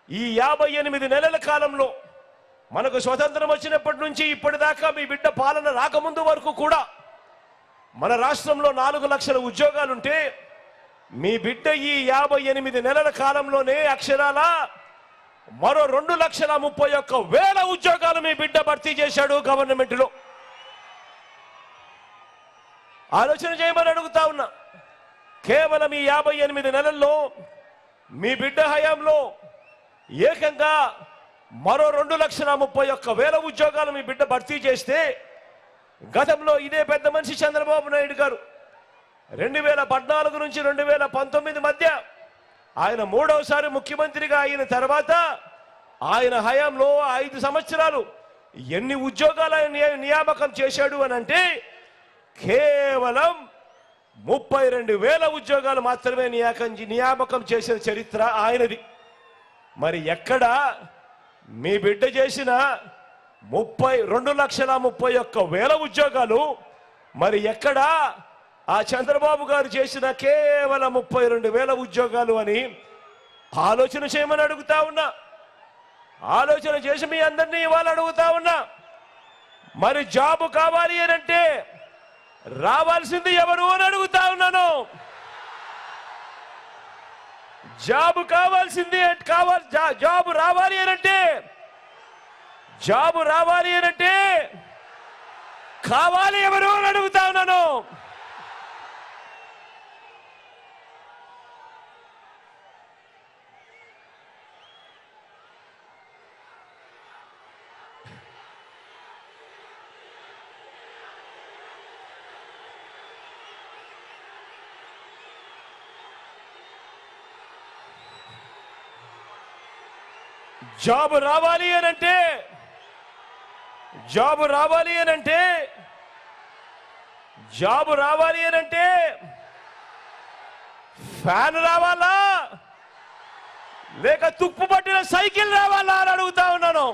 ఈ 58 నెలల కాలంలో మనకు స్వతంత్రం వచ్చినప్పటి నుంచి ఇప్పటిదాకా మీ బిడ్డ పాలన రాకముందు వరకు కూడా మన రాష్ట్రంలో 4 లక్షల ఉద్యోగాలుంటే మీ బిడ్డ ఈ 58 నెలల కాలంలోనే అక్షరాల మరో 2,31,000 ఉద్యోగాలు మీ బిడ్డ భర్తీ చేశాడు గవర్నమెంట్లో. ఆలోచన చేయమని అడుగుతా ఉన్నా. కేవలం ఈ 58 నెలల్లో మీ బిడ్డ హయాంలో ఏకంగా మరో 2,31,000 ఉద్యోగాలు మీ బిడ్డ భర్తీ చేస్తే, గతంలో ఇదే పెద్ద మనిషి చంద్రబాబు నాయుడు గారు 2014 నుంచి 2019 మధ్య ఆయన 3వసారి ముఖ్యమంత్రిగా అయిన తర్వాత ఆయన హయాంలో 5 సంవత్సరాలు ఎన్ని ఉద్యోగాలు నియామకం చేశాడు అని అంటే కేవలం 32,000 ఉద్యోగాలు మాత్రమే నియామకం చేసిన చరిత్ర ఆయనది. మరి ఎక్కడ మీ బిడ్డ చేసిన 2,31,000 ఉద్యోగాలు, మరి ఎక్కడ ఆ చంద్రబాబు గారు చేసిన కేవలం 32,000 ఉద్యోగాలు అని ఆలోచన చేయమని అడుగుతా ఉన్నా. ఆలోచన చేసి మీ అందరినీ ఇవాళ అడుగుతా ఉన్నా. మరి జాబ్ కావాలి అని అంటే రావాల్సింది ఎవరు అని అడుగుతా ఉన్నాను. జాబ్ కావాల్సింది జాబ్ రావాలి అనంటే కావాలి ఎవరు అని అడుగుతా ఉన్నాను. జాబ్ రావాలి అనంటే ఫ్యాన్ రావాలా లేక తుప్పు పట్టిన సైకిల్ రావాలా అని అడుగుతా ఉన్నాను.